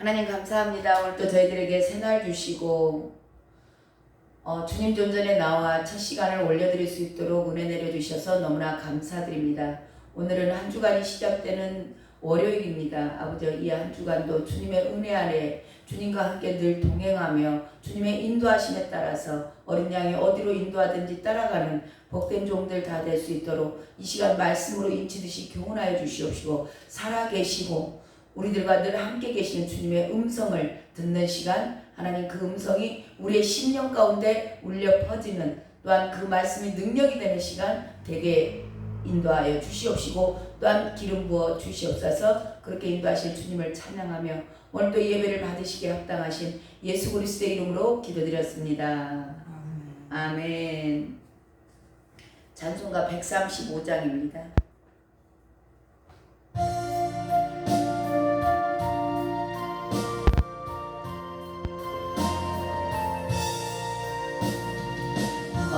하나님 감사합니다. 오늘 또 저희들에게 새날 주시고 주님 존전에 나와 첫 시간을 올려드릴 수 있도록 은혜 내려주셔서 너무나 감사드립니다. 오늘은 한 주간이 시작되는 월요일입니다. 아버지, 이 한 주간도 주님의 은혜 안에 주님과 함께 늘 동행하며 주님의 인도하심에 따라서 어린 양이 어디로 인도하든지 따라가는 복된 종들 다 될 수 있도록 이 시간 말씀으로 인치듯이 교훈하여 주시옵시고, 살아계시고 우리들과 늘 함께 계시는 주님의 음성을 듣는 시간, 하나님 그 음성이 우리의 심령 가운데 울려 퍼지는, 또한 그 말씀이 능력이 되는 시간 되게 인도하여 주시옵시고, 또한 기름 부어 주시옵소서. 그렇게 인도하실 주님을 찬양하며 오늘 또 예배를 받으시기에 합당하신 예수 그리스도의 이름으로 기도드렸습니다. 아멘. 찬송가 135장입니다.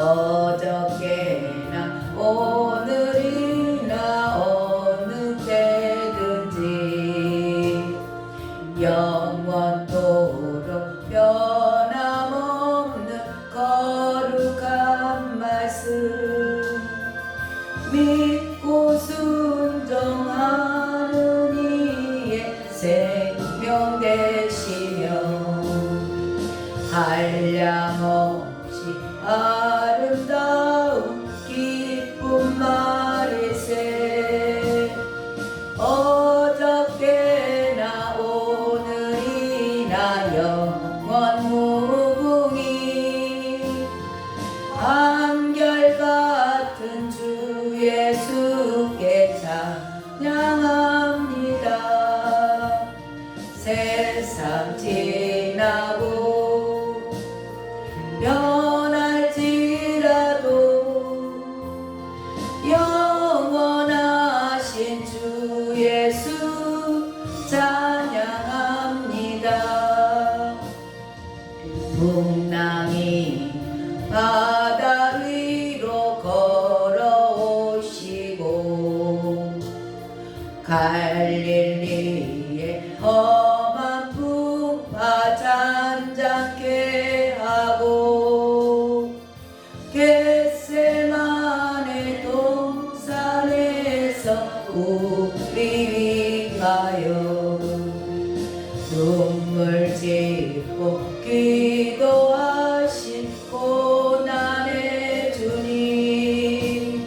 어저께나 오늘이나 어느 때든지 영원토록 변함없는 거룩한 말씀 믿고 순종하는 이의 생명 되시며 한량없이 아름다운 기쁜 말일세. 어저께나 오늘이나 영원 무궁히 한결같은 주 예수께 찬양합니다. 세상 지나고 변할지라도 영원하신 주 예수 찬양합니다. 풍랑이 바다 위로 걸어오시고 갈릴리의 험한 풍파 잔잔케 하고 겟세마네 동산에서 우리 위하여 눈물 짓고 기도하신 고난의 주님,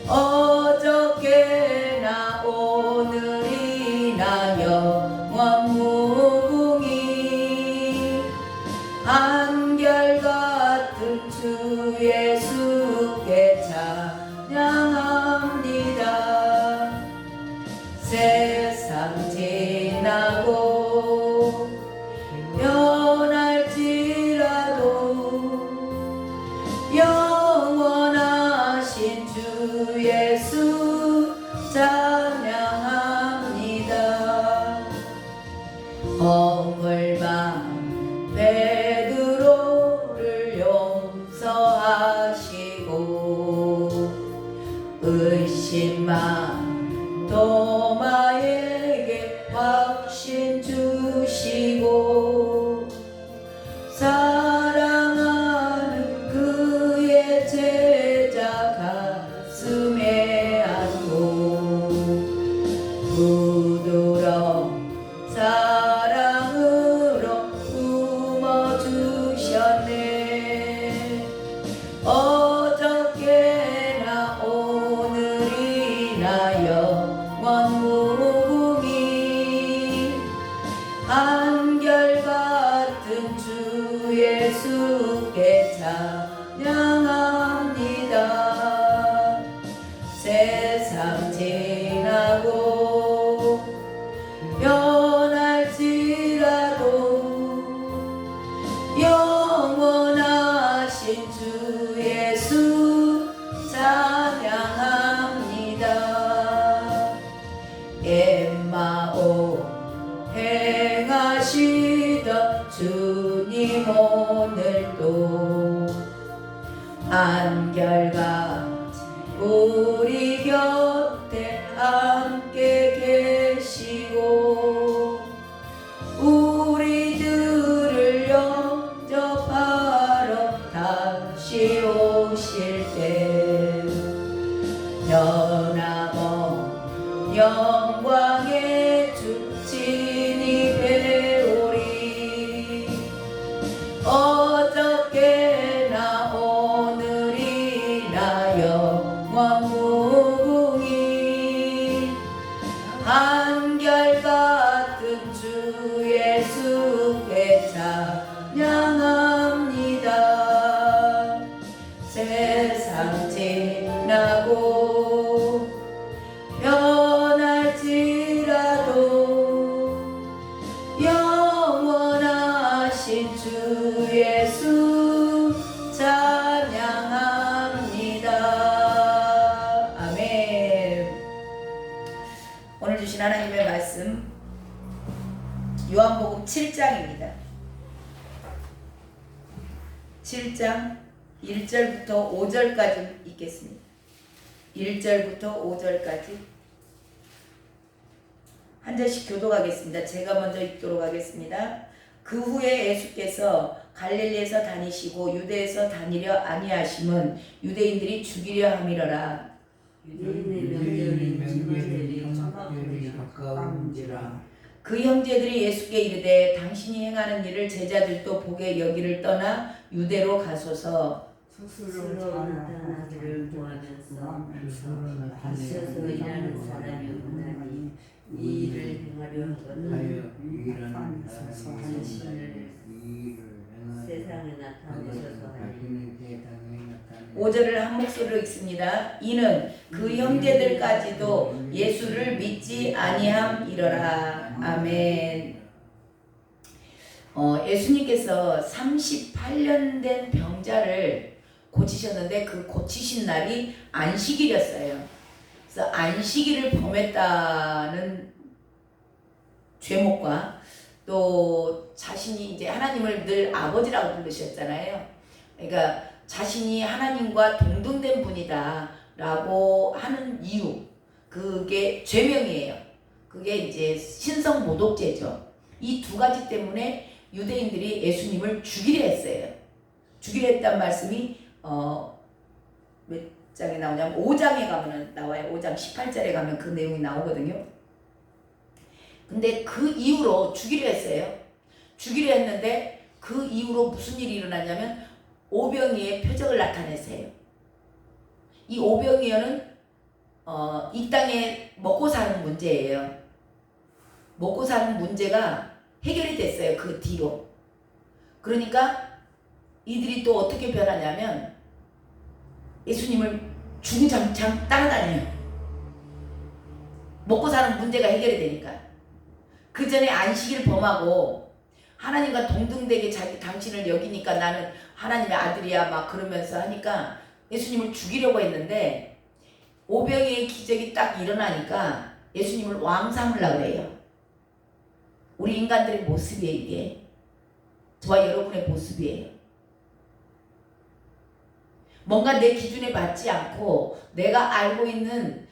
어저께나 오늘이나 영원 무궁히 한결같은 주 예수께 찬양합니다. 세상 지나고 변할지라도 영원하신 주 예수 찬양합니다. 허물만 베드로를 용서하시고 의심만 도마에게 확신 주시고 사랑하는 그의 제자 가슴에 안고 부드러운 사랑으로 품어주셨네. 어저께나 오늘이나 영원 무궁히 한결같은 주 예수께 찬양합니다. 세상 지나고 변할지라도 영원하신 주 예수 찬양합니다. 엠마오 행하시던 주님 오늘도 한결같이 우리 곁에 함께 계시고 부활하신 주 예수 찬양합니다. 아멘. 오늘 주신 하나님의 말씀 요한복음 7장입니다. 7장 1절부터 5절까지 읽겠습니다. 1절부터 5절까지 한 절씩 교독하겠습니다. 제가 먼저 읽도록 하겠습니다. 그 후에 예수께서 갈릴리에서 다니시고 유대에서 다니려 아니하심은 유대인들이 죽이려 함이러라. 유대인의 명절이 초막절이 가까운지라. 그 형제들이 예수께 이르되 당신이 행하는 일을 제자들도 보게 여기를 떠나 유대로 가소서. 스스로 나타나기를 구하면서 가셔서 일하는 사람이 없나니 이 일을 행하려 하거든 유일한 당신을 세상에 나타내셔서 하니. 5절을 한 목소리로 읽습니다. 이는 그 형제들까지도 예수를 믿지 아니함이러라. 아멘. 예수님께서 38년 된 병자를 고치셨는데 그 고치신 날이 안식일이었어요. 그래서 안식일을 범했다는 죄목과 또 자신이 이제 하나님을 늘 아버지라고 부르셨잖아요. 그러니까 자신이 하나님과 동등된 분이다 라고 하는 이유, 그게 죄명이에요. 그게 이제 신성모독죄죠. 이 두 가지 때문에 유대인들이 예수님을 죽이려 했어요. 죽이려 했단 말씀이 몇 장에 나오냐면 5장에 가면 나와요. 5장 18절에 가면 그 내용이 나오거든요. 근데 그 이후로 죽이려 했어요. 죽이려 했는데 그 이후로 무슨 일이 일어나냐면 오병이의 표적을 나타내세요. 이 오병이어는 이 땅에 먹고 사는 문제예요. 먹고 사는 문제가 해결이 됐어요. 그 뒤로. 그러니까 이들이 또 어떻게 변하냐면 예수님을 주구장창 따라다녀요. 먹고 사는 문제가 해결이 되니까. 그 전에 안식일 범하고 하나님과 동등되게 당신을 여기니까 나는 하나님의 아들이야 막 그러면서 하니까 예수님을 죽이려고 했는데 오병이의 기적이 딱 일어나니까 예수님을 왕 삼으려고 그래요. 우리 인간들의 모습이에요. 이게 저와 여러분의 모습이에요. 뭔가 내 기준에 맞지 않고 내가 알고 있는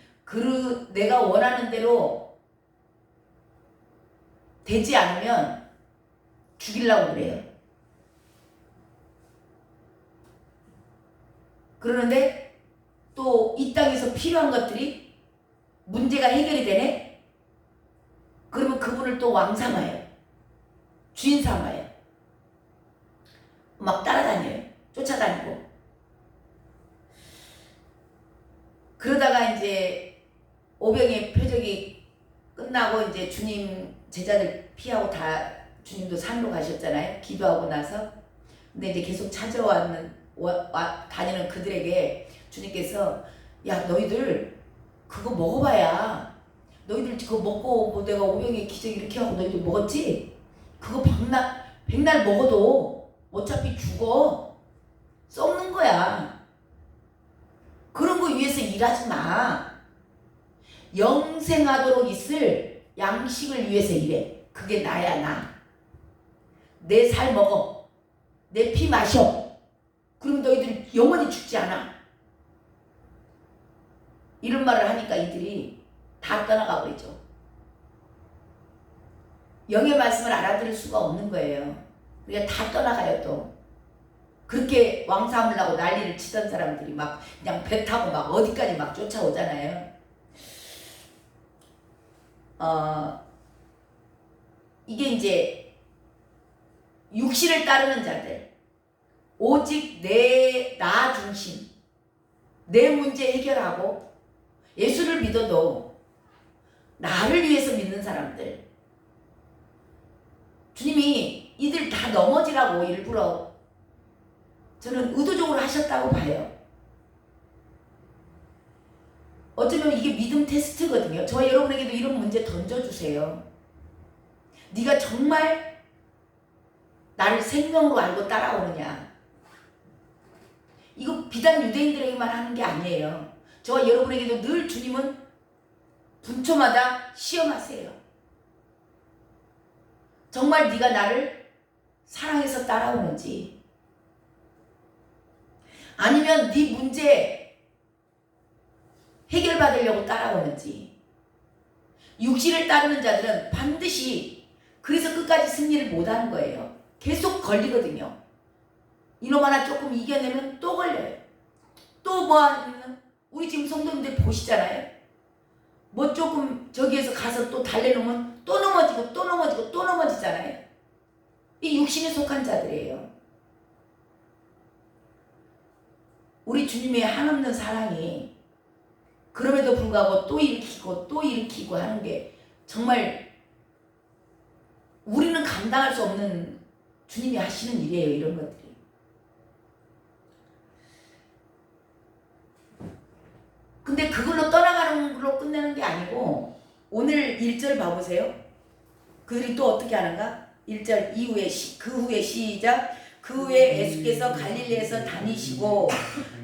내가 원하는 대로 되지 않으면 죽이려고 그래요. 그러는데 또 이 땅에서 필요한 것들이 문제가 해결이 되네? 그러면 그분을 또 왕 삼아요. 주인 삼아요. 막 따라다녀요. 쫓아다니고. 그러다가 이제 오병이의 표적이 끝나고 이제 주님 제자들 피하고 다 주님도 산으로 가셨잖아요. 기도하고 나서. 근데 이제 계속 다니는 그들에게 주님께서 야 너희들 그거 먹어봐야 너희들 그거 먹고 뭐 내가 오병이의 기적 이렇게 하고 너희들 먹었지? 그거 백날 먹어도 어차피 죽어. 썩는 거야. 그런 거 위해서 일하지 마. 영생하도록 있을 양식을 위해서 일해. 그게 나야 나. 내 살 먹어. 내 피 마셔. 그러면 너희들 영원히 죽지 않아. 이런 말을 하니까 이들이 다 떠나가 버리죠. 영의 말씀을 알아들을 수가 없는 거예요. 그러니까 다 떠나가요 또. 그렇게 왕 삼으려고 난리를 치던 사람들이 막 그냥 배 타고 막 어디까지 막 쫓아오잖아요. 이게 이제 육신을 따르는 자들, 오직 나 중심, 내 문제 해결하고 예수를 믿어도 나를 위해서 믿는 사람들. 주님이 이들 다 넘어지라고 일부러 저는 의도적으로 하셨다고 봐요. 어쩌면 이게 믿음 테스트거든요. 저와 여러분에게도 이런 문제 던져주세요. 네가 정말 나를 생명으로 알고 따라오느냐. 이거 비단 유대인들에게만 하는 게 아니에요. 저와 여러분에게도 늘 주님은 분초마다 시험하세요. 정말 네가 나를 사랑해서 따라오는지, 아니면 네 문제 해결받으려고 따라오는지. 육신을 따르는 자들은 반드시 그래서 끝까지 승리를 못하는 거예요. 계속 걸리거든요. 이놈 하나 조금 이겨내면 또 걸려요. 또 뭐 하면 우리 지금 성도님들 보시잖아요. 뭐 조금 저기에서 가서 또 달래놓으면 또 넘어지고 또 넘어지고 또 넘어지잖아요. 이 육신에 속한 자들이에요. 우리 주님의 한없는 사랑이 그럼에도 불구하고 또 일으키고 또 일으키고 하는 게 정말 우리는 감당할 수 없는 주님이 하시는 일이에요. 이런 것들이. 근데 그걸로 떠나가는 걸로 끝내는 게 아니고, 오늘 1절 봐보세요. 그들이 또 어떻게 하는가? 1절 이후에 그 후에 시작. 그 후에 예수께서 갈릴리에서 다니시고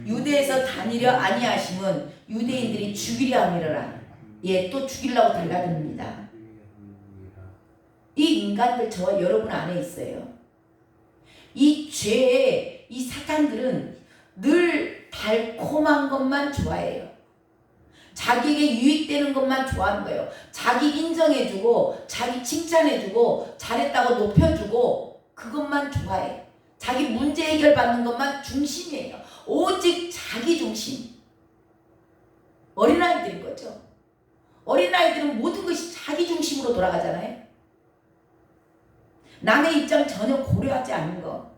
유대에서 다니려 아니하심은 유대인들이 죽이려 함이로라. 예, 또 죽이려고 달라듭니다. 이 인간들 저와 여러분 안에 있어요. 이 죄의 이 사탄들은 늘 달콤한 것만 좋아해요. 자기에게 유익되는 것만 좋아하는 거예요. 자기 인정해주고 자기 칭찬해주고 잘했다고 높여주고 그것만 좋아해. 자기 문제 해결받는 것만 중심이에요. 오직 자기 중심. 어린아이들인 거죠. 어린아이들은 모든 것이 자기 중심으로 돌아가잖아요. 남의 입장 전혀 고려하지 않는 거.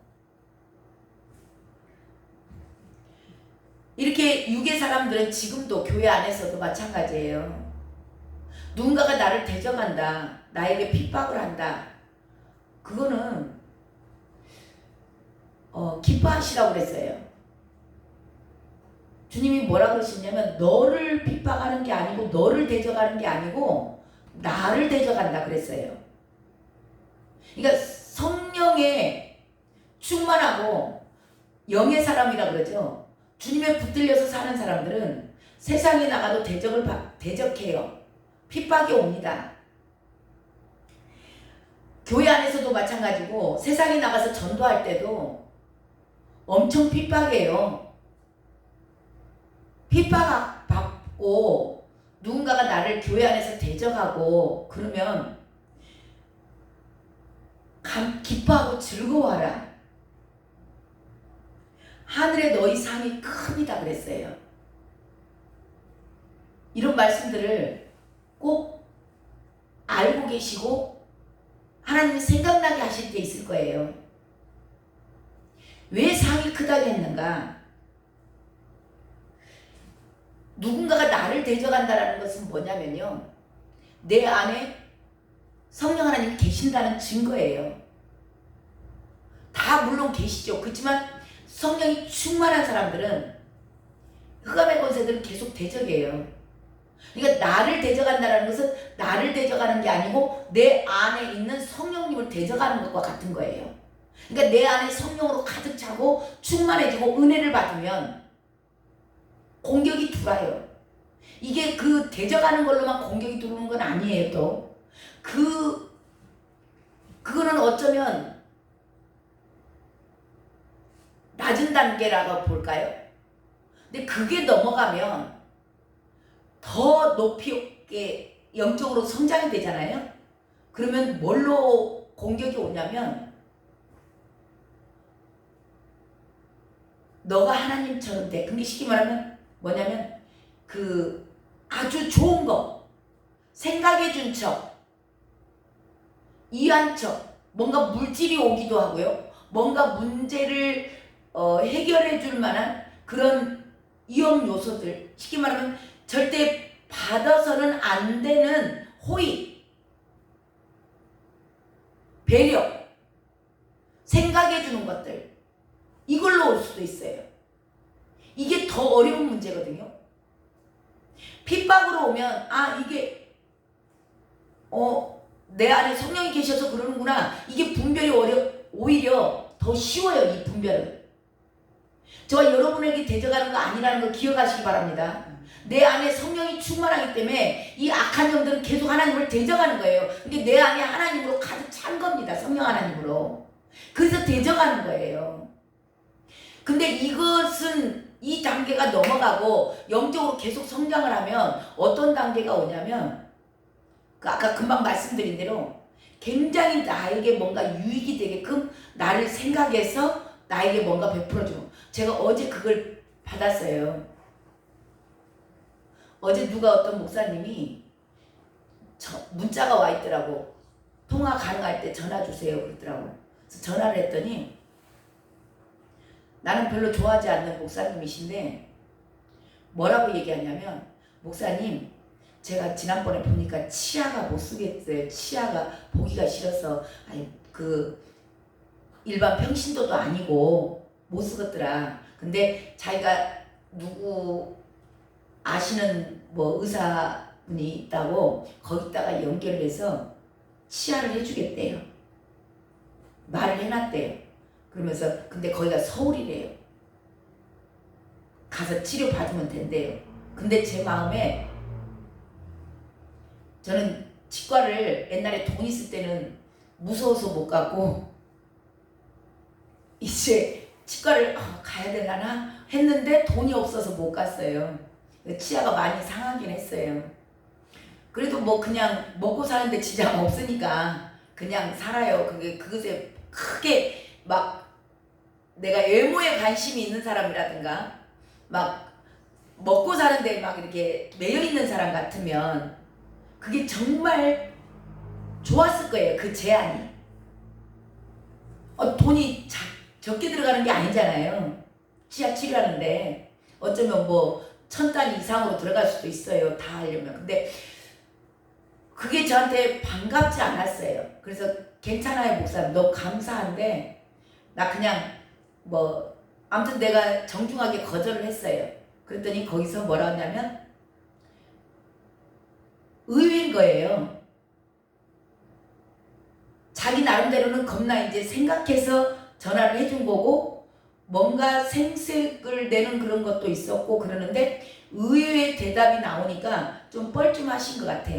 이렇게 육의 사람들은 지금도 교회 안에서도 마찬가지예요. 누군가가 나를 대적한다, 나에게 핍박을 한다, 그거는 기뻐하시라고 그랬어요. 주님이 뭐라 그러시냐면 너를 핍박하는 게 아니고 너를 대적하는 게 아니고 나를 대적한다 그랬어요. 그러니까 성령에 충만하고 영의 사람이라 그러죠. 주님에 붙들려서 사는 사람들은 세상에 나가도 대적해요. 핍박이 옵니다. 교회 안에서도 마찬가지고 세상에 나가서 전도할 때도 엄청 핍박해요. 핍박받고 누군가가 나를 교회 안에서 대적하고 그러면 기뻐하고 즐거워하라. 하늘에 너희 상이 큽니다 그랬어요. 이런 말씀들을 꼭 알고 계시고 하나님이 생각나게 하실 때 있을 거예요. 왜 상이 크다고 했는가? 누군가가 나를 대적한다는 것은 뭐냐면요, 내 안에 성령 하나님이 계신다는 증거예요. 다 물론 계시죠. 그렇지만 성령이 충만한 사람들은, 흑암의 권세들은 계속 대적이에요. 그러니까 나를 대적한다는 것은 나를 대적하는 게 아니고 내 안에 있는 성령님을 대적하는 것과 같은 거예요. 그러니까 내 안에 성령으로 가득 차고 충만해지고 은혜를 받으면 공격이 들어와요. 이게 그 대적하는 걸로만 공격이 들어오는 건 아니에요. 또 그거는 어쩌면 낮은 단계라고 볼까요? 근데 그게 넘어가면 더 높이 영적으로 성장이 되잖아요. 그러면 뭘로 공격이 오냐면 너가 하나님처럼 돼. 근데 쉽게 말하면 뭐냐면 그 아주 좋은 거, 생각해 준 척, 이해한 척, 뭔가 물질이 오기도 하고요. 뭔가 문제를 해결해 줄 만한 그런 위험 요소들, 쉽게 말하면 절대 받아서는 안 되는 호의, 배려, 생각해 주는 것들, 이걸로 올 수도 있어요. 이게 더 어려운 문제거든요. 핍박으로 오면 이게 내 안에 성령이 계셔서 그러는구나, 이게 분별이 오히려 더 쉬워요. 이 분별은. 저와 여러분에게 대적하는 거 아니라는 걸 기억하시기 바랍니다. 내 안에 성령이 충만하기 때문에 이 악한 영들은 계속 하나님을 대적하는 거예요. 근데 내 안에 하나님으로 가득 찬 겁니다. 성령 하나님으로. 그래서 대적하는 거예요. 근데 이것은 이 단계가 넘어가고 영적으로 계속 성장을 하면 어떤 단계가 오냐면 아까 금방 말씀드린 대로 굉장히 나에게 뭔가 유익이 되게끔 나를 생각해서 나에게 뭔가 베풀어주고, 제가 어제 그걸 받았어요. 어제 누가 어떤 목사님이 문자가 와 있더라고. 통화 가능할 때 전화 주세요 그러더라고. 그래서 전화를 했더니 나는 별로 좋아하지 않는 목사님이신데 뭐라고 얘기하냐면, 목사님 제가 지난번에 보니까 치아가 못 쓰겠어요. 치아가 보기가 싫어서, 아니 그 일반 평신도도 아니고 못 쓰겠더라. 근데 자기가 누구 아시는 뭐 의사분이 있다고 거기다가 연결을 해서 치아를 해주겠대요. 말을 해놨대요. 그러면서 근데 거기가 서울이래요. 가서 치료 받으면 된대요. 근데 제 마음에, 저는 치과를 옛날에 돈 있을 때는 무서워서 못 갔고 이제 치과를 가야 되려나 했는데 돈이 없어서 못 갔어요. 치아가 많이 상하긴 했어요. 그래도 뭐 그냥 먹고 사는데 지장 없으니까 그냥 살아요. 그것에 크게 막 내가 외모에 관심이 있는 사람이라든가 막 먹고 사는데 막 이렇게 매여 있는 사람 같으면 그게 정말 좋았을 거예요. 그 제안이. 돈이 적게 들어가는 게 아니잖아요. 치아 치료하는데 어쩌면 뭐 1,000단위 이상으로 들어갈 수도 있어요. 다 하려면. 근데 그게 저한테 반갑지 않았어요. 그래서 괜찮아요 목사님, 너무 감사한데 나 그냥 뭐 아무튼 내가 정중하게 거절을 했어요. 그랬더니 거기서 뭐라 하냐면 의외인 거예요. 자기 나름대로는 겁나 이제 생각해서 전화를 해준 거고 뭔가 생색을 내는 그런 것도 있었고 그러는데 의외의 대답이 나오니까 좀 뻘쭘하신 것 같아.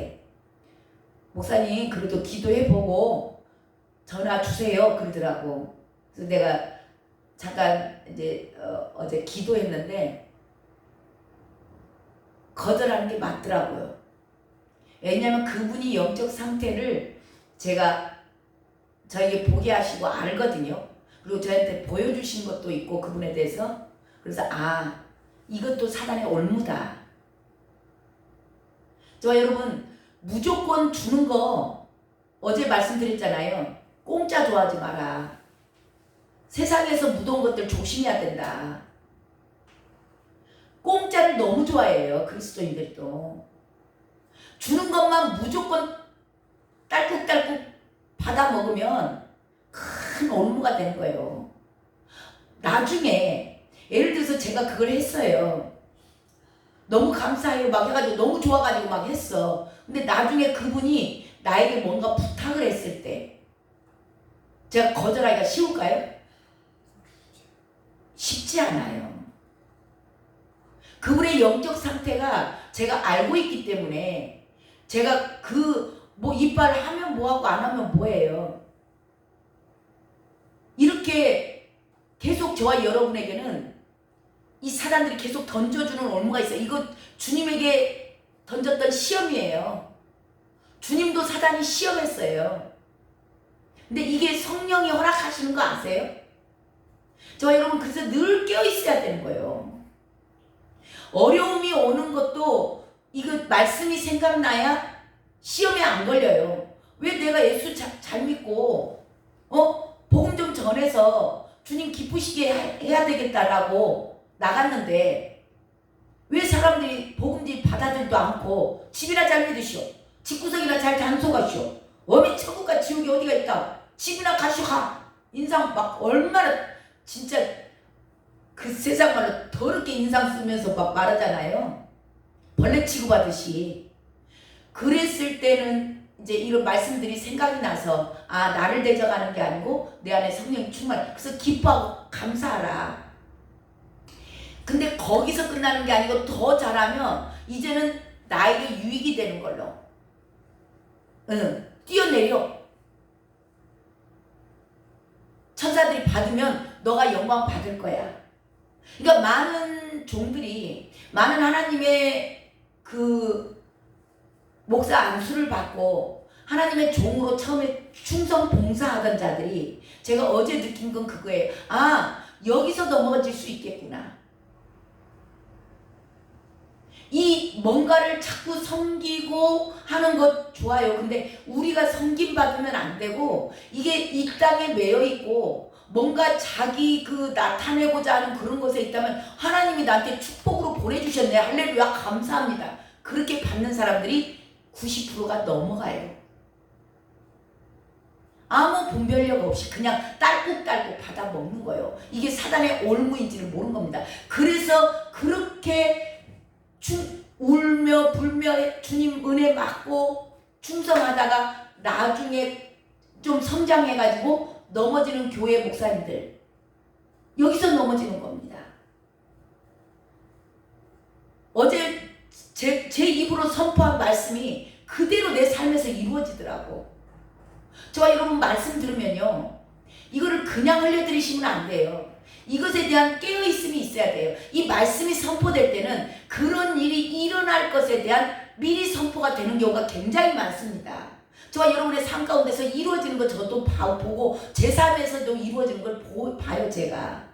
목사님 그래도 기도해보고 전화 주세요 그러더라고. 그래서 내가 잠깐 이제 어제 기도했는데 거절하는 게 맞더라고요. 왜냐하면 그분이 영적 상태를 제가 저에게 보게 하시고 알거든요. 그리고 저한테 보여주신 것도 있고 그분에 대해서. 그래서 이것도 사단의 올무다. 저 여러분 무조건 주는 거 어제 말씀드렸잖아요. 공짜 좋아하지 마라. 세상에서 무더운 것들 조심해야 된다. 공짜를 너무 좋아해요. 그리스도인들도. 주는 것만 무조건 딸꾹딸꾹 받아 먹으면 큰 올무가 되는 거예요. 나중에 예를 들어서 제가 그걸 했어요. 너무 감사해요 막 해가지고 너무 좋아가지고 막 했어. 근데 나중에 그분이 나에게 뭔가 부탁을 했을 때 제가 거절하기가 쉬울까요? 쉽지 않아요. 그분의 영적 상태가 제가 알고 있기 때문에 제가 뭐 이빨을 하면 뭐하고 안 하면 뭐예요. 이렇게 계속 저와 여러분에게는 이 사단들이 계속 던져주는 올무가 있어요. 이거 주님에게 던졌던 시험이에요. 주님도 사단이 시험했어요. 근데 이게 성령이 허락하시는 거 아세요? 저와 여러분 그래서 늘 깨어있어야 되는 거예요. 어려움이 오는 것도 이거 말씀이 생각나야 시험에 안 걸려요. 왜 내가 예수 잘 믿고 복음 좀 전해서 주님 기쁘시게 해야 되겠다라고 나갔는데 왜 사람들이 복음지 받아들도 않고 집이나 잘 믿으시오. 집구석이나 잘 단속하시오. 어미 천국과 지옥이 어디가 있다. 집이나 가시오 가. 인상 막 얼마나 진짜 그 세상 말로 더럽게 인상 쓰면서 막 말하잖아요. 벌레 취급하듯이. 그랬을 때는 이제 이런 말씀들이 생각이 나서 아 나를 대적하는 게 아니고 내 안에 성령 충만. 그래서 기뻐하고 감사하라. 근데 거기서 끝나는 게 아니고 더 잘하면 이제는 나에게 유익이 되는 걸로. 뛰어내려. 천사들이 받으면 너가 영광 받을 거야. 그러니까 많은 종들이 많은 하나님의 그 목사 안수를 받고 하나님의 종으로 처음에 충성 봉사하던 자들이 제가 어제 느낀 건 그거예요. 아 여기서 넘어질 수 있겠구나. 이 뭔가를 자꾸 섬기고 하는 것 좋아요. 근데 우리가 섬김 받으면 안 되고 이게 이 땅에 매여 있고 뭔가 자기 그 나타내고자 하는 그런 것에 있다면 하나님이 나한테 축복으로 보내주셨네. 할렐루야 감사합니다. 그렇게 받는 사람들이 90%가 넘어가요. 아무 분별력 없이 그냥 딸꾹딸꾹 받아 먹는 거예요. 이게 사단의 올무인지를 모르는 겁니다. 그래서 그렇게 울며 불며 주님 은혜 받고 충성하다가 나중에 좀 성장해가지고 넘어지는 교회 목사님들 여기서 넘어지는 겁니다. 어제 제 입으로 선포한 말씀이 그대로 내 삶에서 이루어지더라고. 저와 여러분 말씀 들으면요 이거를 그냥 흘려드리시면 안 돼요. 이것에 대한 깨어있음이 있어야 돼요. 이 말씀이 선포될 때는 그런 일이 일어날 것에 대한 미리 선포가 되는 경우가 굉장히 많습니다. 저와 여러분의 삶 가운데서 이루어지는 것 저도 보고 제 삶에서도 이루어지는 걸 봐요 제가.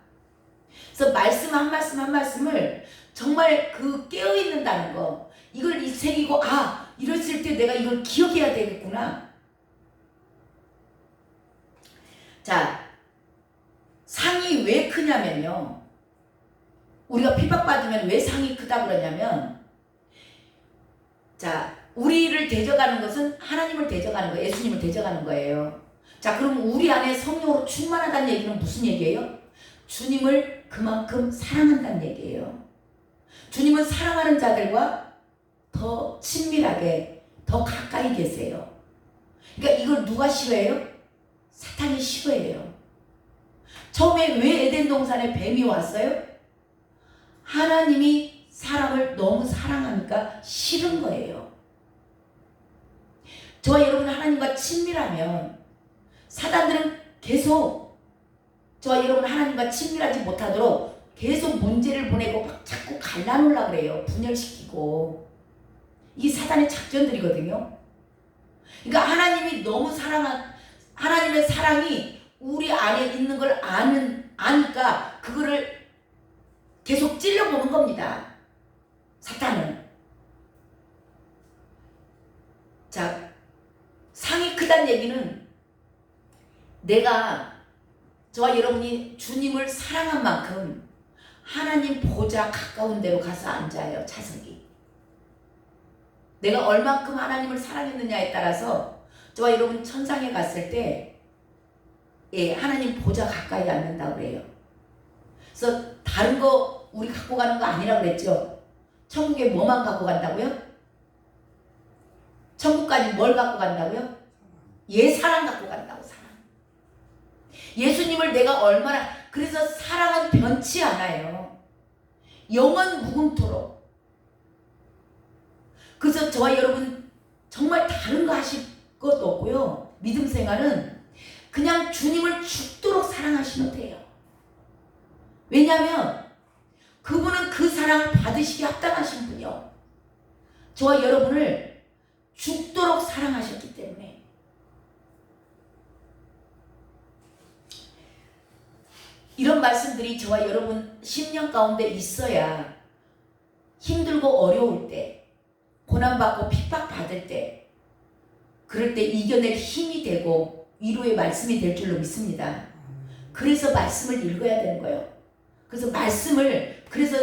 그래서 말씀 한 말씀 한 말씀을 정말 그 깨어있는다는 거 이걸 새기고 아 이랬을 때 내가 이걸 기억해야 되겠구나. 자 상이 왜 크냐면요. 우리가 핍박받으면 왜 상이 크다 그러냐면 자 우리를 대적하는 것은 하나님을 대적하는 거예요. 예수님을 대적하는 거예요. 자 그럼 우리 안에 성령으로 충만하다는 얘기는 무슨 얘기예요? 주님을 그만큼 사랑한다는 얘기예요. 주님은 사랑하는 자들과 더 친밀하게 더 가까이 계세요. 그러니까 이걸 누가 싫어해요? 사탄이 싫어해요. 처음에 왜 에덴 동산에 뱀이 왔어요? 하나님이 사람을 너무 사랑하니까 싫은 거예요. 저와 여러분 하나님과 친밀하면 사단들은 계속 저와 여러분 하나님과 친밀하지 못하도록 계속 문제를 보내고 막 자꾸 갈라놓으려고 그래요. 분열시키고. 이게 사단의 작전들이거든요. 그러니까 하나님이 너무 하나님의 사랑이 우리 안에 있는 걸 아니까 그거를 계속 찔러보는 겁니다. 사탄은. 자, 상이 크다는 얘기는 내가 저와 여러분이 주님을 사랑한 만큼 하나님 보좌 가까운 데로 가서 앉아요. 차석이. 내가 얼만큼 하나님을 사랑했느냐에 따라서 저와 여러분 천상에 갔을 때 하나님 보좌 가까이 앉는다고 그래요. 그래서 다른 거 우리 갖고 가는 거 아니라고 그랬죠. 천국에 뭐만 갖고 간다고요? 천국까지 뭘 갖고 간다고요? 사랑 갖고 간다고. 사랑. 예수님을 내가 얼마나 그래서 사랑은 변치 않아요. 영원 무궁토록. 그래서 저와 여러분 정말 다른 거 하실 것도 없고요. 믿음 생활은 그냥 주님을 죽도록 사랑하시면 돼요. 왜냐하면 그분은 그 사랑을 받으시기 합당하신 분이요. 저와 여러분을 죽도록 사랑하셨기 때문에. 이런 말씀들이 저와 여러분 심령 가운데 있어야 힘들고 어려울 때, 고난받고 핍박받을 때, 그럴 때 이겨낼 힘이 되고 위로의 말씀이 될 줄로 믿습니다. 그래서 말씀을 읽어야 되는 거예요. 그래서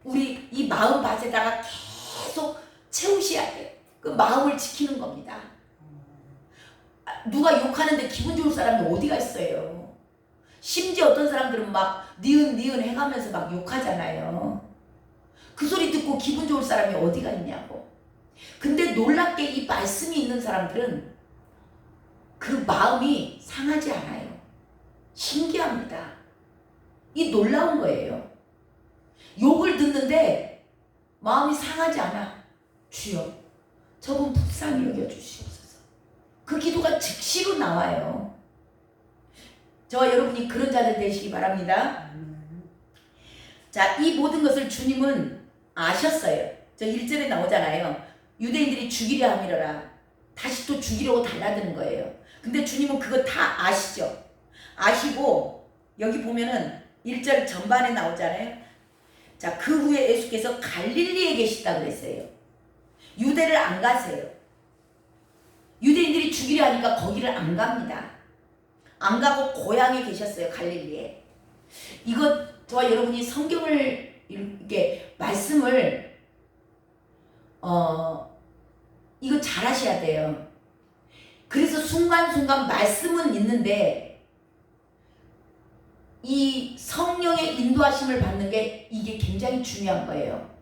우리 이 마음 밭에다가 계속 채우셔야 돼요. 그 마음을 지키는 겁니다. 누가 욕하는데 기분 좋을 사람이 어디가 있어요. 심지어 어떤 사람들은 막 니은 해가면서 막 욕하잖아요. 그 소리 듣고 기분 좋을 사람이 어디가 있냐고. 근데 놀랍게 이 말씀이 있는 사람들은 그 마음이 상하지 않아요. 신기합니다. 이 놀라운 거예요. 욕을 듣는데 마음이 상하지 않아. 주여, 저분 불쌍히 여겨주시옵소서. 그 기도가 즉시로 나와요. 저와 여러분이 그런 자들 되시기 바랍니다. 자, 이 모든 것을 주님은 아셨어요. 저 1절에 나오잖아요. 유대인들이 죽이려 함이러라. 다시 또 죽이려고 달라드는 거예요. 근데 주님은 그거 다 아시죠. 아시고 여기 보면은 1절 전반에 나오잖아요. 자, 그 후에 예수께서 갈릴리에 계시다 그랬어요. 유대를 안 가세요. 유대인들이 죽이려 하니까 거기를 안 갑니다. 안 가고 고향에 계셨어요. 갈릴리에. 이거 저와 여러분이 성경을 이렇게 말씀을 이거 잘 하셔야 돼요. 그래서 순간순간 말씀은 있는데 이 성령의 인도하심을 받는 게 이게 굉장히 중요한 거예요.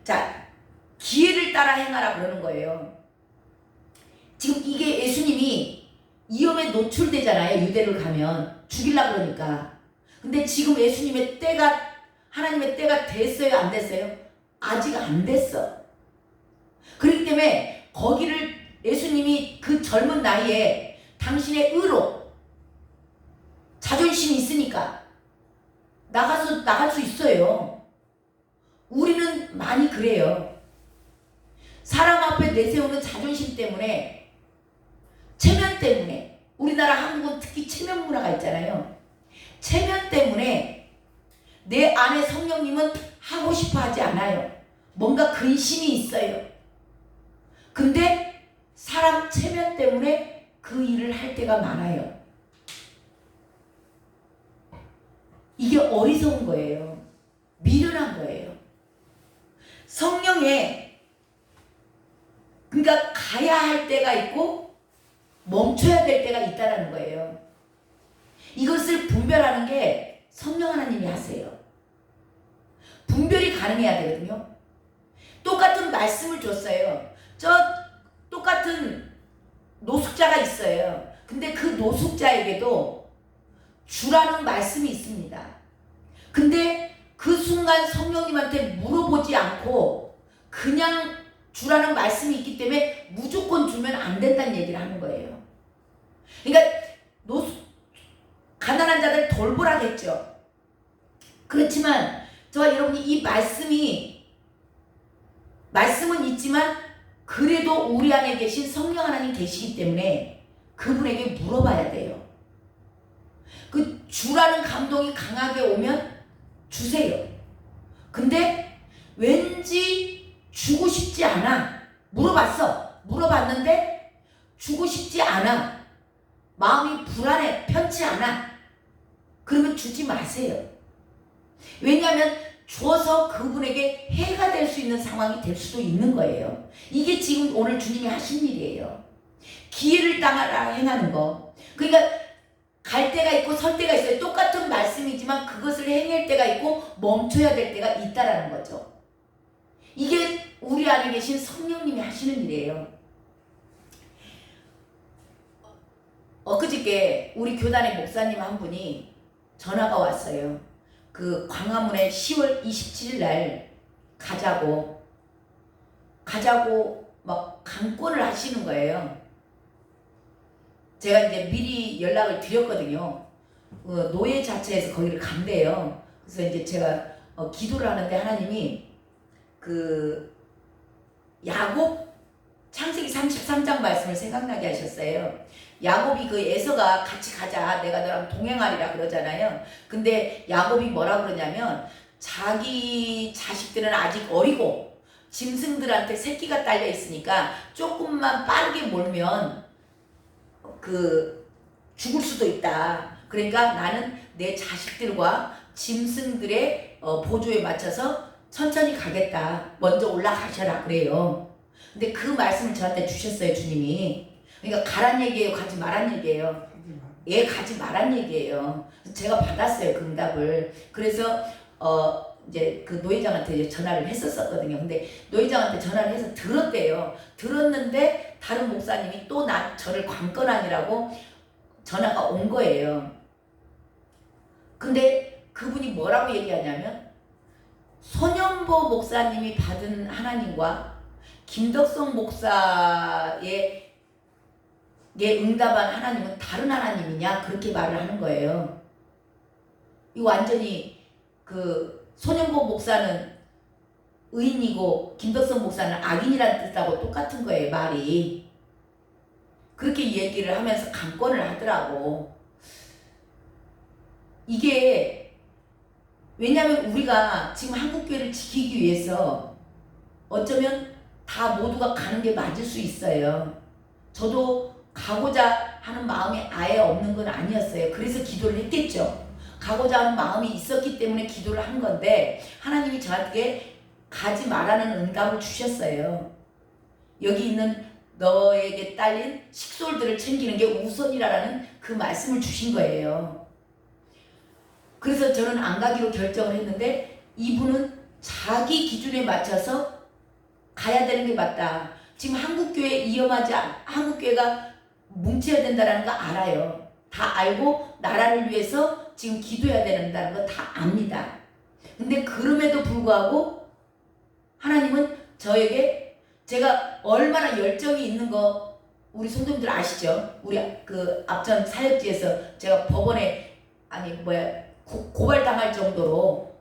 자, 기회를 따라 행하라 그러는 거예요. 지금 이게 예수님이 위험에 노출되잖아요. 유대를 가면 죽이려고 그러니까. 근데 지금 예수님의 때가, 하나님의 때가 됐어요? 안 됐어요? 아직 안 됐어. 그렇기 때문에 거기를 예수님이 그 젊은 나이에 당신의 의로, 자존심이 있으니까 나갈 수 있어요. 우리는 많이 그래요. 사람 앞에 내세우는 자존심 때문에, 체면 때문에, 우리나라 한국은 특히 체면 문화가 있잖아요. 체면 때문에 내 안에 성령님은 하고 싶어 하지 않아요. 뭔가 근심이 있어요. 근데 사람 체면 때문에 그 일을 할 때가 많아요. 이게 어리석은 거예요. 미련한 거예요. 성령에, 그러니까 가야 할 때가 있고 멈춰야 될 때가 있다는 거예요. 이것을 분별하는 게 성령 하나님이 하세요. 분별이 가능해야 되거든요. 똑같은 말씀을 줬어요. 저 똑같은 노숙자가 있어요. 근데 그 노숙자에게도 주라는 말씀이 있습니다. 근데 그 순간 성령님한테 물어보지 않고 그냥 주라는 말씀이 있기 때문에 무조건 주면 안 된다는 얘기를 하는 거예요. 그러니까 가난한 자들 돌보라겠죠. 그렇지만 저와 여러분이 이 말씀은 있지만 그래도 우리 안에 계신 성령 하나님 계시기 때문에 그분에게 물어봐야 돼요. 그 주라는 감동이 강하게 오면 주세요. 근데 왠지 주고 싶지 않아. 물어봤는데 주고 싶지 않아. 마음이 불안해. 편치 않아. 그러면 주지 마세요. 왜냐하면 주어서 그분에게 해가 될 수 있는 상황이 될 수도 있는 거예요. 이게 지금 오늘 주님이 하신 일이에요. 기회를 따라 행하는 거. 그러니까 갈 때가 있고 설 때가 있어요. 똑같은 말씀이지만 그것을 행할 때가 있고 멈춰야 될 때가 있다라는 거죠. 이게 우리 안에 계신 성령님이 하시는 일이에요. 엊그저께 우리 교단의 목사님 한 분이 전화가 왔어요. 그 광화문에 10월 27일 날 가자고 막 강권을 하시는 거예요. 제가 이제 미리 연락을 드렸거든요. 노예 자체에서 거기를 간대요. 그래서 이제 제가 기도를 하는데 하나님이 그 야곱 창세기 33장 말씀을 생각나게 하셨어요. 야곱이 그 에서가 같이 가자, 내가 너랑 동행하리라 그러잖아요. 근데 야곱이 뭐라 그러냐면 자기 자식들은 아직 어리고 짐승들한테 새끼가 딸려 있으니까 조금만 빠르게 몰면 죽을 수도 있다. 그러니까 나는 내 자식들과 짐승들의 보조에 맞춰서 천천히 가겠다. 먼저 올라가셔라 그래요. 근데 그 말씀을 저한테 주셨어요, 주님이. 그러니까 가란 얘기예요, 가지 말란 얘기예요? 가지 말란 얘기예요. 제가 받았어요, 그 응답을. 그래서 이제 그 노회장한테 이제 전화를 했었거든요. 근데 노회장한테 전화를 해서 들었대요. 들었는데 다른 목사님이 또 저를 관건하니라고 전화가 온 거예요. 근데 그분이 뭐라고 얘기하냐면 손연보 목사님이 받은 하나님과 김덕성 목사의 응답한 하나님은 다른 하나님이냐 그렇게 말을 하는 거예요. 이 완전히 그 손연보 목사는 의인이고 김덕성 목사는 악인이라는 뜻하고 똑같은 거예요. 말이. 그렇게 얘기를 하면서 강권을 하더라고. 이게 왜냐하면 우리가 지금 한국교회를 지키기 위해서 어쩌면 다 모두가 가는 게 맞을 수 있어요. 저도 가고자 하는 마음이 아예 없는 건 아니었어요. 그래서 기도를 했겠죠. 가고자 하는 마음이 있었기 때문에 기도를 한 건데 하나님이 저한테 가지 말라는 응답을 주셨어요. 여기 있는 너에게 딸린 식솔들을 챙기는 게 우선이라는 그 말씀을 주신 거예요. 그래서 저는 안 가기로 결정을 했는데 이분은 자기 기준에 맞춰서 가야 되는 게 맞다. 지금 한국교회 한국교회가 뭉쳐야 된다는 거 알아요. 다 알고 나라를 위해서 지금 기도해야 된다는 거 다 압니다. 근데 그럼에도 불구하고 하나님은 저에게 제가 얼마나 열정이 있는 거 우리 성도님들 아시죠? 우리 그 앞전 사역지에서 제가 법원에 고발당할 정도로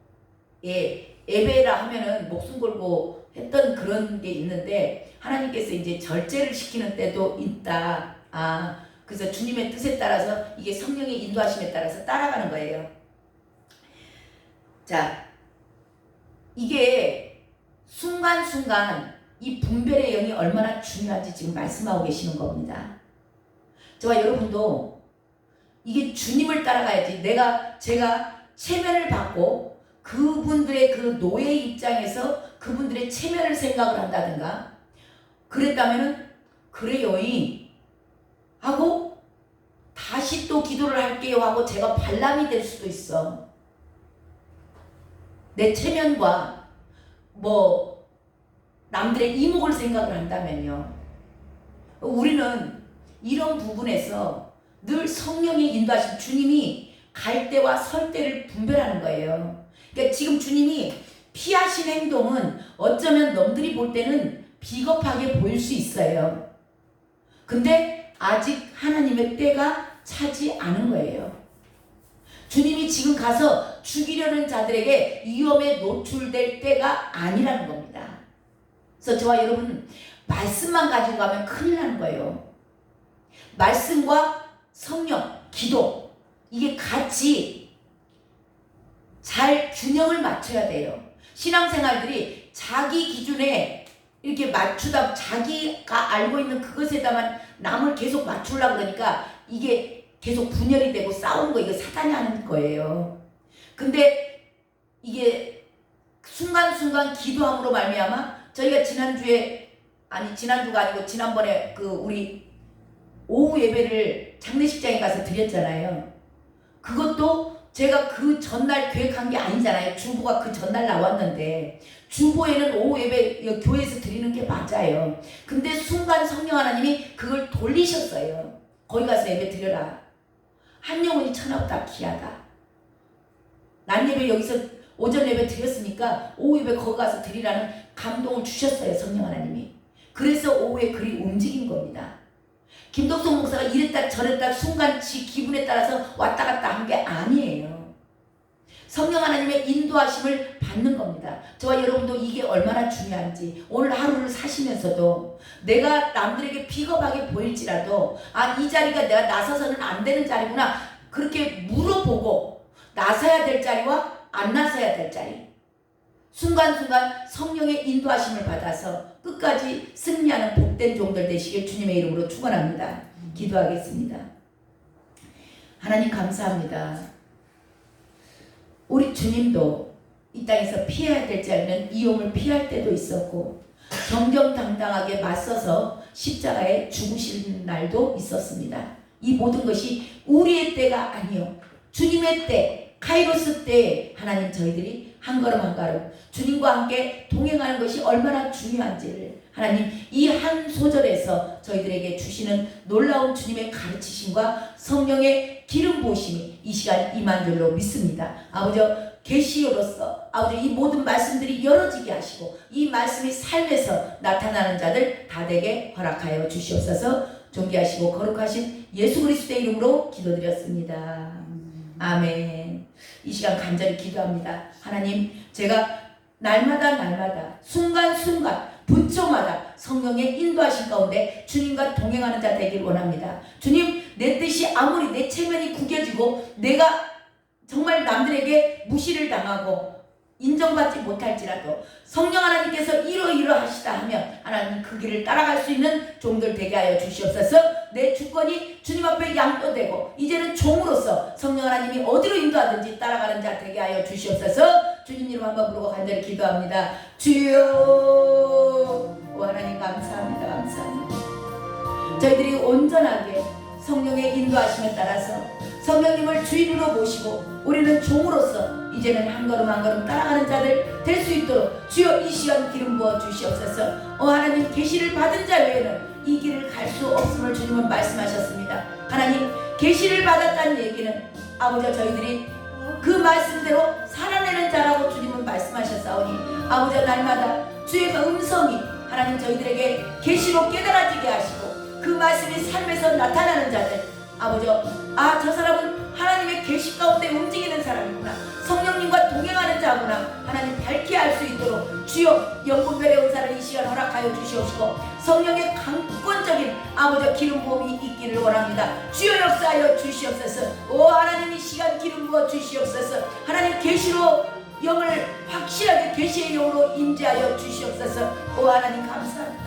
예배라 하면은 목숨 걸고 했던 그런 게 있는데 하나님께서 이제 절제를 시키는 때도 있다. 그래서 주님의 뜻에 따라서 이게 성령의 인도하심에 따라서 따라가는 거예요. 자, 이게 순간순간 이 분별의 영이 얼마나 중요한지 지금 말씀하고 계시는 겁니다. 저와 여러분도 이게 주님을 따라가야지 제가 체면을 받고 그분들의 그 노예 입장에서 그분들의 체면을 생각을 한다든가 그랬다면은 그래요 하고 다시 또 기도를 할게요 하고 제가 발람이 될 수도 있어. 내 체면과 남들의 이목을 생각을 한다면요. 우리는 이런 부분에서 늘 성령의 인도하심 주님이 갈 때와 설 때를 분별하는 거예요. 그러니까 지금 주님이 피하신 행동은 어쩌면 남들이 볼 때는 비겁하게 보일 수 있어요. 근데 아직 하나님의 때가 차지 않은 거예요. 주님이 지금 가서 죽이려는 자들에게 위험에 노출될 때가 아니라는 겁니다. 그래서 저와 여러분 말씀만 가지고 가면 큰일 나는 거예요. 말씀과 성령, 기도 이게 같이 잘 균형을 맞춰야 돼요. 신앙생활들이 자기 기준에 이렇게 맞추다 자기가 알고 있는 그것에다만 남을 계속 맞추려고 그러니까 이게 계속 분열이 되고 싸우는 거 이거 사단이 하는 거예요. 근데 이게 순간순간 기도함으로 말미암아 저희가 지난주가 아니고 지난번에 그 우리 오후 예배를 장례식장에 가서 드렸잖아요. 그것도 제가 그 전날 계획한 게 아니잖아요. 주보가 그 전날 나왔는데 주보에는 오후 예배 교회에서 드리는 게 맞아요. 근데 순간 성령 하나님이 그걸 돌리셨어요. 거기 가서 예배 드려라. 한 영혼이 천하보다 귀하다. 낮 예배 여기서 오전 예배 드렸으니까 오후 예배 거기 가서 드리라는 감동을 주셨어요. 성령 하나님이. 그래서 오후에 그리 움직인 겁니다. 김덕성 목사가 이랬다 저랬다 순간치 기분에 따라서 왔다 갔다 한 게 아니에요. 성령 하나님의 인도하심을 받는 겁니다. 저와 여러분도 이게 얼마나 중요한지 오늘 하루를 사시면서도 내가 남들에게 비겁하게 보일지라도 이 자리가 내가 나서서는 안 되는 자리구나 그렇게 물어보고 나서야 될 자리와 안 나서야 될 자리 순간순간 성령의 인도하심을 받아서 끝까지 승리하는 복된 종들 되시길 주님의 이름으로 축원합니다. 기도하겠습니다. 하나님 감사합니다. 우리 주님도 이 땅에서 피해야 될 자리는 이용을 피할 때도 있었고 정정당당하게 맞서서 십자가에 죽으신 날도 있었습니다. 이 모든 것이 우리의 때가 아니요 주님의 때 카이로스 때에 하나님 저희들이 한 걸음 한 걸음 주님과 함께 동행하는 것이 얼마나 중요한지를 하나님 이 한 소절에서 저희들에게 주시는 놀라운 주님의 가르치심과 성령의 기름 부으심이 이 시간 임한 줄로 믿습니다. 아버지 계시로서 아버지 이 모든 말씀들이 열어지게 하시고 이 말씀이 삶에서 나타나는 자들 다 되게 허락하여 주시옵소서. 존귀하시고 거룩하신 예수 그리스도의 이름으로 기도드렸습니다. 아멘. 이 시간 간절히 기도합니다. 하나님, 제가 날마다 순간순간 분초마다 성령의 인도하신 가운데 주님과 동행하는 자 되길 원합니다. 주님, 내 뜻이 아무리 내 체면이 구겨지고 내가 정말 남들에게 무시를 당하고 인정받지 못할지라도 성령 하나님께서 이러이러하시다 하면 하나님 그 길을 따라갈 수 있는 종들 되게 하여 주시옵소서. 내 주권이 주님 앞에 양도되고 이제는 종으로서 성령 하나님이 어디로 인도하든지 따라가는 자 되게 하여 주시옵소서. 주님 이름 한번 부르고 간절히 기도합니다. 주여, 오 하나님 감사합니다. 저희들이 온전하게 성령의 인도하심에 따라서 성령님을 주인으로 모시고 우리는 종으로서 이제는 한 걸음 한 걸음 따라가는 자들 될 수 있도록 주여 이 시간 기름 부어 주시옵소서. 하나님 계시를 받은 자 외에는 이 길을 갈 수 없음을 주님은 말씀하셨습니다. 하나님 계시를 받았다는 얘기는 아버지 저희들이 그 말씀대로 살아내는 자라고 주님은 말씀하셨사오니 아버지 날마다 주의 그 음성이 하나님 저희들에게 계시로 깨달아지게 하시고 그 말씀이 삶에서 나타나는 자들 아버지 저 사람은 하나님의 계시 가운데 움직이는 사람이구나 성령님과 동행하는 자구나 하나님 밝게 할 수 있도록 주여 영분별의 은사를 이 시간 허락하여 주시옵시고 성령의 강권적인 아버지 기름 부음이 있기를 원합니다. 주여 역사하여 주시옵소서. 오 하나님 이 시간 기름 부어 주시옵소서. 하나님 계시로 영을 확실하게 계시의 영으로 임재하여 주시옵소서. 오 하나님 감사합니다.